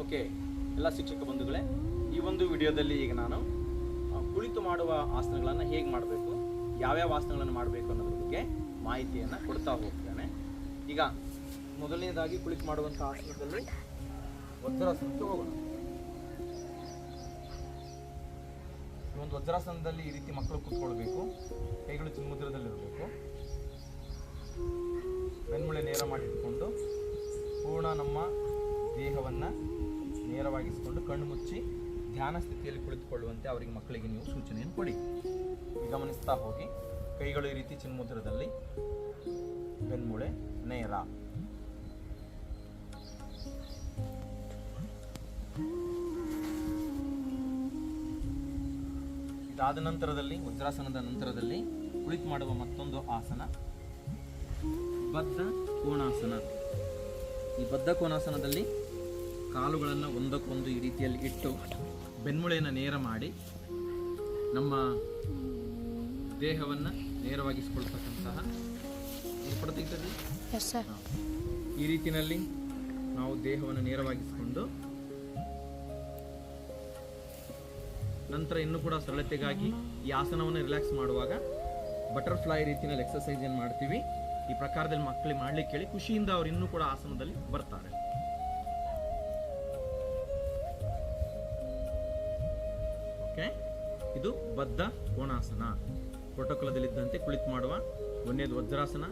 Okay, ಎಲ್ಲ ಶಿಕ್ಷಕ ಬಂಧುಗಳೇ, ಈ ಒಂದು ವಿಡಿಯೋದಲ್ಲಿ ಈಗ ನಾನು ಕುಳಿತು ಮಾಡುವ ಆಸನಗಳನ್ನು ಹೇಗೆ ಮಾಡಬೇಕು, ಯಾವ್ಯಾವ ಆಸನಗಳನ್ನು ಮಾಡಬೇಕು ಅನ್ನೋದ್ರ ಬಗ್ಗೆ ಮಾಹಿತಿಯನ್ನು ಕೊಡ್ತಾ ಹೋಗ್ತೇನೆ. ಈಗ ಮೊದಲನೇದಾಗಿ ಕುಳಿತು ಮಾಡುವಂಥ ಆಸನದಲ್ಲಿ ವಜ್ರಾಸನಕ್ಕೆ ಹೋಗೋಣ. ಈ ಒಂದು ವಜ್ರಾಸನದಲ್ಲಿ ಈ ರೀತಿ ಮಕ್ಕಳು ಕೂತ್ಕೊಳ್ಬೇಕು, ಕೈಗಳು ಚಿನ್ಮುದ್ರದಲ್ಲಿರಬೇಕು, ಬೆನ್ಮೂಳೆ ನೇರ ಮಾಡಿಟ್ಕೊಂಡು ಪೂರ್ಣ ನಮ್ಮ ದೇಹವನ್ನು ನೇರವಾಗಿಸಿಕೊಂಡು ಕಣ್ಣು ಮುಚ್ಚಿ ಧ್ಯಾನ ಸ್ಥಿತಿಯಲ್ಲಿ ಕುಳಿತುಕೊಳ್ಳುವಂತೆ ಅವರಿಗೆ ಮಕ್ಕಳಿಗೆ ನೀವು ಸೂಚನೆಯನ್ನು ಕೊಡಿ. ಗಮನಿಸ್ತಾ ಹೋಗಿ. ಕೈಗಳು ಈ ರೀತಿ ಚಿನ್ಮುದ್ರದಲ್ಲಿ, ಬೆನ್ಮೂಳೆ ನೇರ. ಇದಾದ ನಂತರದಲ್ಲಿ, ವಜ್ರಾಸನದ ನಂತರದಲ್ಲಿ ಕುಳಿತು ಮಾಡುವ ಮತ್ತೊಂದು ಆಸನ ಬದ್ಧ ಕೋಣಾಸನ. ಈ ಬದ್ಧ ಕೋಣಾಸನದಲ್ಲಿ ಕಾಲುಗಳನ್ನು ಒಂದಕ್ಕೊಂದು ಈ ರೀತಿಯಲ್ಲಿ ಇಟ್ಟು ಬೆನ್ಮೂಳೆಯನ್ನು ನೇರ ಮಾಡಿ ನಮ್ಮ ದೇಹವನ್ನು ನೇರವಾಗಿಸಿಕೊಳ್ತಕ್ಕಂತಹ ಈ ರೀತಿಯಲ್ಲಿ ನಾವು ದೇಹವನ್ನು ನೇರವಾಗಿಸಿಕೊಂಡು ನಂತರ ಇನ್ನೂ ಕೂಡ ಸರಳತೆಗಾಗಿ ಈ ಆಸನವನ್ನು ರಿಲ್ಯಾಕ್ಸ್ ಮಾಡುವಾಗ ಬಟರ್ಫ್ಲೈ ರೀತಿಯಲ್ಲಿ ಎಕ್ಸರ್ಸೈಸ್ ಏನು ಮಾಡ್ತೀವಿ, ಈ ಪ್ರಕಾರದಲ್ಲಿ ಮಕ್ಕಳಿಗೆ ಮಾಡ್ಲಿಕ್ಕೆ ಹೇಳಿ ಖುಷಿಯಿಂದ ಅವರು ಇನ್ನೂ ಕೂಡ ಆಸನದಲ್ಲಿ ಬರ್ತಾರೆ. ಓಕೆ, ಇದು ಬದ್ಧ ಕೋಣಾಸನ. ಪ್ರೋಟೋಕಾಲದಲ್ಲಿದ್ದಂತೆ ಕುಳಿತು ಮಾಡುವ ಒಂದನೇದು ವಜ್ರಾಸನ.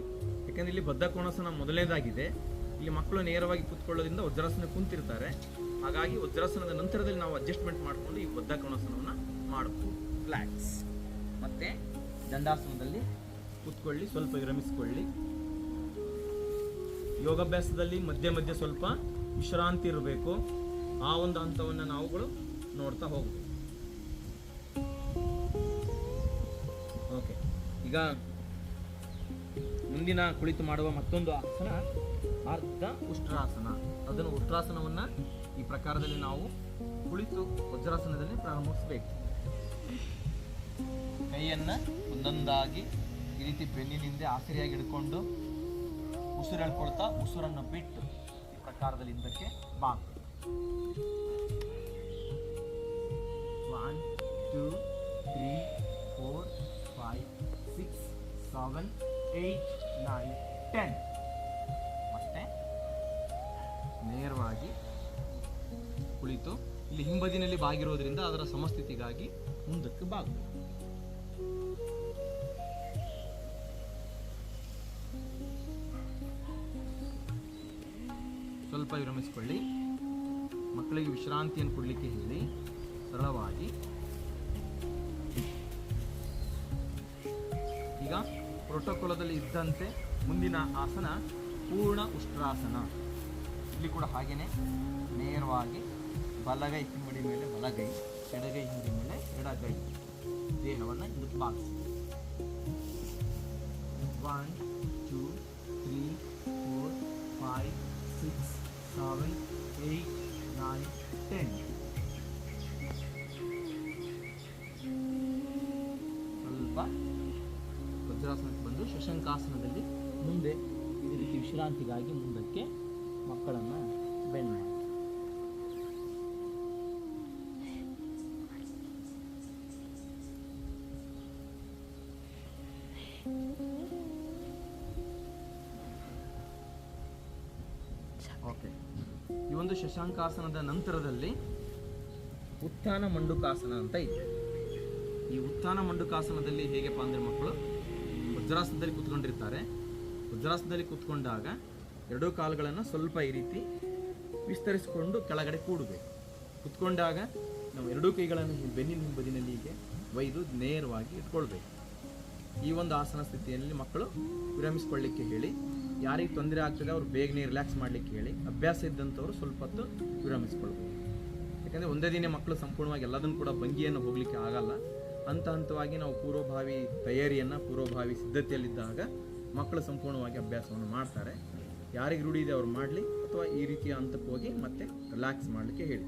ಯಾಕಂದ್ರೆ ಇಲ್ಲಿ ಬದ್ಧ ಕೋಣಾಸನ ಮೊದಲನೇದಾಗಿದೆ. ಇಲ್ಲಿ ಮಕ್ಕಳು ನೇರವಾಗಿ ಕೂತ್ಕೊಳ್ಳೋದ್ರಿಂದ ವಜ್ರಾಸನ ಕುಂತಿರ್ತಾರೆ. ಹಾಗಾಗಿ ವಜ್ರಾಸನದ ನಂತರದಲ್ಲಿ ನಾವು ಅಡ್ಜಸ್ಟ್ಮೆಂಟ್ ಮಾಡಿಕೊಂಡು ಈ ಬದ್ಧ ಕೋಣಾಸನವನ್ನು ಮಾಡಬಹುದು. ರಿಲ್ಯಾಕ್ಸ್. ಮತ್ತೆ ದಂಡಾಸನದಲ್ಲಿ ಕೂತ್ಕೊಳ್ಳಿ, ಸ್ವಲ್ಪ ವಿರಮಿಸಿಕೊಳ್ಳಿ. ಯೋಗಾಭ್ಯಾಸದಲ್ಲಿ ಮಧ್ಯೆ ಮಧ್ಯೆ ಸ್ವಲ್ಪ ವಿಶ್ರಾಂತಿ ಇರಬೇಕು. ಆ ಒಂದು ಹಂತವನ್ನು ನಾವುಗಳು ನೋಡ್ತಾ ಹೋಗ್ಬೇಕು. ಓಕೆ, ಈಗ ಮುಂದಿನ ಕುಳಿತು ಮಾಡುವ ಮತ್ತೊಂದು ಆಸನ ಅರ್ಧ ಉಷ್ಟ್ರಾಸನ. ಅದನ್ನು ಉಷ್ಟ್ರಾಸನವನ್ನು ಈ ಪ್ರಕಾರದಲ್ಲಿ ನಾವು ಕುಳಿತು ವಜ್ರಾಸನದಲ್ಲಿ ಪ್ರಾರಂಭಿಸಬೇಕು. ಕೈಯನ್ನು ಒಂದೊಂದಾಗಿ ಈ ರೀತಿ ಬೆನ್ನಿನಿಂದ ಆಸರಿಯಾಗಿ ಹಿಡ್ಕೊಂಡು ಉಸಿರು ಎಳ್ಕೊಳ್ತಾ ಉಸಿರನ್ನು ಬಿಟ್ಟು ಈ ಪ್ರಕಾರದಲ್ಲಿ ಹಿಂದಕ್ಕೆ ಬಾಕು. 1 2 3 4 5 6 7 8 9 10. ಮತ್ತೆ ನೇರವಾಗಿ ಕುಳಿತು ಇಲ್ಲಿ ಹಿಂಬದಿನಲ್ಲಿ ಬಾಗಿರೋದ್ರಿಂದ ಅದರ ಸಮಸ್ಥಿತಿಗಾಗಿ ಮುಂದಕ್ಕೆ ಬಾಗು. ಸ್ವಲ್ಪ ವಿರಮಿಸಿಕೊಳ್ಳಿ. ಮಕ್ಕಳಿಗೆ ವಿಶ್ರಾಂತಿಯನ್ನು ಕೊಡಲಿಕ್ಕೆ ಹೇಳಿ ಸರಳವಾಗಿ. ಈಗ ಪ್ರೋಟೋಕಾಲದಲ್ಲಿ ಇದ್ದಂತೆ ಮುಂದಿನ ಆಸನ ಪೂರ್ಣ ಉಷ್ಟ್ರಾಸನ. ಇಲ್ಲಿ ಕೂಡ ಹಾಗೇನೆ ನೇರವಾಗಿ ಬಲಗೈ ಹಿಂಬಡಿ ಮೇಲೆ ಬಲಗೈ, ಎಡಗೈ ಹಿಂಬಡಿ ಮೇಲೆ ಎಡಗೈ, ದೇಹವನ್ನು ಹಿಂದಕ್ಕೆ ಬಾಗಿಸಿ. 1 2 3 4 5 6 7 8 9 10. ಸ್ವಲ್ಪ ವಜ್ರಾಸನಕ್ಕೆ ಬಂದು ಶಶಂಕಾಸನದಲ್ಲಿ ಮುಂದೆ ಈ ರೀತಿ ವಿಶ್ರಾಂತಿಗಾಗಿ ಮುಂದಕ್ಕೆ ಮಕ್ಕಳನ್ನು ಬೆಂಡ್ ಮಾಡಿ. ಓಕೆ, ಈ ಒಂದು ಶಶಾಂಕಾಸನದ ನಂತರದಲ್ಲಿ ಉತ್ಥಾನ ಮಂಡುಕಾಸನ ಅಂತ ಇದೆ. ಈ ಉತ್ಥಾನ ಮಂಡುಕಾಸನದಲ್ಲಿ ಹೇಗೆಪ್ಪ ಅಂದರೆ ಮಕ್ಕಳು ವಜ್ರಾಸನದಲ್ಲಿ ಕೂತ್ಕೊಂಡಿರ್ತಾರೆ. ವಜ್ರಾಸನದಲ್ಲಿ ಕೂತ್ಕೊಂಡಾಗ ಎರಡೂ ಕಾಲುಗಳನ್ನು ಸ್ವಲ್ಪ ಈ ರೀತಿ ವಿಸ್ತರಿಸಿಕೊಂಡು ಕೆಳಗಡೆ ಕೂಡಬೇಕು. ಕೂತ್ಕೊಂಡಾಗ ನಾವು ಎರಡೂ ಕೈಗಳನ್ನು ಬೆನ್ನಿನ ಹಿಂಬದಿನಲ್ಲಿ ಹೀಗೆ ಒಯ್ದು ನೇರವಾಗಿ ಇಟ್ಕೊಳ್ಬೇಕು. ಈ ಒಂದು ಆಸನ ಸ್ಥಿತಿಯಲ್ಲಿ ಮಕ್ಕಳು ವಿರಮಿಸಿಕೊಳ್ಳಿಕ್ಕೆ ಹೇಳಿ. ಯಾರಿಗೆ ತೊಂದರೆ ಆಗ್ತದೆ ಅವರು ಬೇಗನೆ ರಿಲ್ಯಾಕ್ಸ್ ಮಾಡಲಿಕ್ಕೆ ಹೇಳಿ. ಅಭ್ಯಾಸ ಇದ್ದಂಥವ್ರು ಸ್ವಲ್ಪ ಹೊತ್ತು ವಿರಮಿಸ್ಕೊಳ್ಬೋದು. ಯಾಕಂದರೆ ಒಂದೇ ದಿನ ಮಕ್ಕಳು ಸಂಪೂರ್ಣವಾಗಿ ಎಲ್ಲದನ್ನು ಕೂಡ ಭಂಗಿಯನ್ನು ಹೋಗಲಿಕ್ಕೆ ಆಗಲ್ಲ. ಹಂತ ಹಂತವಾಗಿ ನಾವು ಪೂರ್ವಭಾವಿ ತಯಾರಿಯನ್ನು, ಪೂರ್ವಭಾವಿ ಸಿದ್ಧತೆಯಲ್ಲಿದ್ದಾಗ ಮಕ್ಕಳು ಸಂಪೂರ್ಣವಾಗಿ ಅಭ್ಯಾಸವನ್ನು ಮಾಡ್ತಾರೆ. ಯಾರಿಗೆ ರೂಢಿ ಇದೆ ಅವ್ರು ಮಾಡಲಿ, ಅಥವಾ ಈ ರೀತಿಯ ಹಂತಕ್ಕೆ ಹೋಗಿ ಮತ್ತೆ ರಿಲ್ಯಾಕ್ಸ್ ಮಾಡಲಿಕ್ಕೆ ಹೇಳಿ.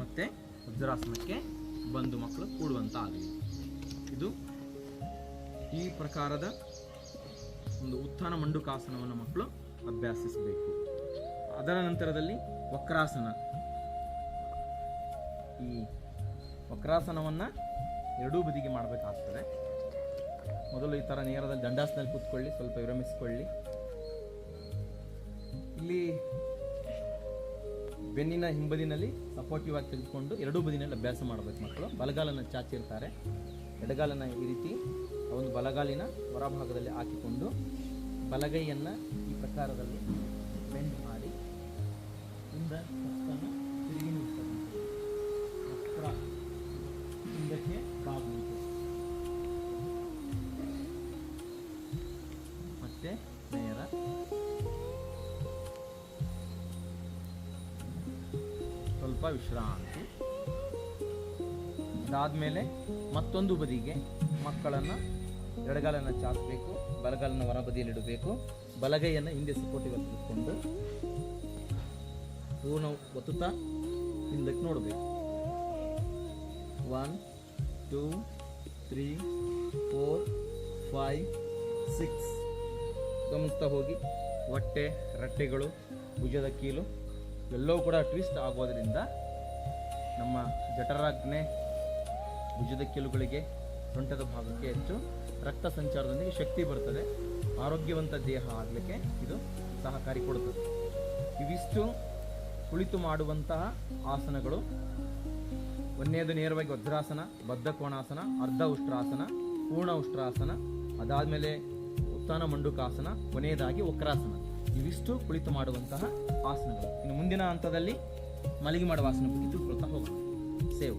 ಮತ್ತೆ ವಜ್ರಾಸನಕ್ಕೆ ಬಂದು ಮಕ್ಕಳು ಕೂಡುವಂತ ಆಗಲಿ. ಇದು ಈ ಪ್ರಕಾರದ ಒಂದು ಉತ್ಥಾನ ಮಂಡುಕಾಸನವನ್ನು ಮಕ್ಕಳು ಅಭ್ಯಾಸಿಸಬೇಕು. ಅದರ ನಂತರದಲ್ಲಿ ವಕ್ರಾಸನ. ಈ ವಕ್ರಾಸನವನ್ನು ಎರಡೂ ಬದಿಗೆ ಮಾಡಬೇಕಾಗ್ತದೆ. ಮೊದಲು ಈ ಥರ ನೇರದಲ್ಲಿ ದಂಡಾಸನದಲ್ಲಿ ಕೂತ್ಕೊಳ್ಳಿ, ಸ್ವಲ್ಪ ವಿರಮಿಸಿಕೊಳ್ಳಿ. ಇಲ್ಲಿ ಬೆನ್ನಿನ ಹಿಂಬದಿನಲ್ಲಿ ಸಪೋರ್ಟಿವ್ ಆಗಿ ತೆಗೆದುಕೊಂಡು ಎರಡೂ ಬದಿನಲ್ಲಿ ಅಭ್ಯಾಸ ಮಾಡಬೇಕು ಮಕ್ಕಳು. ಬಲಗಾಲನ್ನು ಚಾಚಿರ್ತಾರೆ, ಎಡಗಾಲನ್ನು ಈ ರೀತಿ ಒಂದು ಬಲಗಾಲಿನ ಹೊರಭಾಗದಲ್ಲಿ ಹಾಕಿಕೊಂಡು ಬಲಗೈಯನ್ನು ಈ ಪ್ರಕಾರದಲ್ಲಿ ಬೆಂಡ್ ಮಾಡಿ ಇಂದ ಹಸ್ತನ್ನು ತಿರುಗಿ ನಿಲ್ಲಿಸಬೇಕು. ವಕ್ರ ಹಿಂದಕ್ಕೆ ಬಾಗುವುದು, ಮತ್ತೆ ನೇರ, ಸ್ವಲ್ಪ ವಿಶ್ರಾಂತಿ. ಅದಾದಮೇಲೆ ಮತ್ತೊಂದು ಬದಿಗೆ ಮಕ್ಕಳನ್ನು ಎಡಗಾಲನ್ನು ಚಾಚಬೇಕು, ಬಲಗಾಲನ್ನು ಹೊರ ಬದಿಯಲ್ಲಿಡಬೇಕು, ಬಲಗೈಯನ್ನು ಹಿಂದೆ ಸಪೋರ್ಟಿವ್ ತೆಗೆದುಕೊಂಡು ಪೂರ್ಣ ಒತ್ತುತ್ತಾ ಹಿಂದಕ್ಕೆ ನೋಡಬೇಕು. 1 2 3 4 5 6 ಗಮನಿಸ್ತಾ ಹೋಗಿ. ಹೊಟ್ಟೆ, ರಟ್ಟೆಗಳು, ಭುಜದ ಕೀಲು ಎಲ್ಲವೂ ಕೂಡ ಟ್ವಿಸ್ಟ್ ಆಗೋದರಿಂದ ನಮ್ಮ ಜಠರಾಗ್ನೆ, ಭುಜದ ಕೀಲುಗಳಿಗೆ, ಸೊಂಟದ ಭಾಗಕ್ಕೆ ಹೆಚ್ಚು ರಕ್ತ ಸಂಚಾರದೊಂದಿಗೆ ಶಕ್ತಿ ಬರ್ತದೆ. ಆರೋಗ್ಯವಂತ ದೇಹ ಆಗಲಿಕ್ಕೆ ಇದು ಸಹಕಾರಿ ಕೊಡುತ್ತದೆ. ಇವಿಷ್ಟು ಕುಳಿತು ಮಾಡುವಂತಹ ಆಸನಗಳು. ಒಂದನೇದು ನೇರವಾಗಿ ವಜ್ರಾಸನ, ಬದ್ಧ ಕೋಣಾಸನ, ಅರ್ಧ ಉಷ್ಟ್ರಾಸನ, ಪೂರ್ಣ ಉಷ್ಟ್ರಾಸನ, ಅದಾದಮೇಲೆ ಉತ್ಥಾನ ಮಂಡುಕಾಸನ, ಕೊನೆಯದಾಗಿ ವಕ್ರಾಸನ. ಇವಿಷ್ಟು ಕುಳಿತು ಮಾಡುವಂತಹ ಆಸನಗಳು. ಇನ್ನು ಮುಂದಿನ ಹಂತದಲ್ಲಿ ಮಲಗಿ ಮಾಡುವ ಆಸನ ಬಗ್ಗೆ ತಿಳ್ಕೊಳ್ತಾ ಹೋಗೋಣ. ಸೇವ್.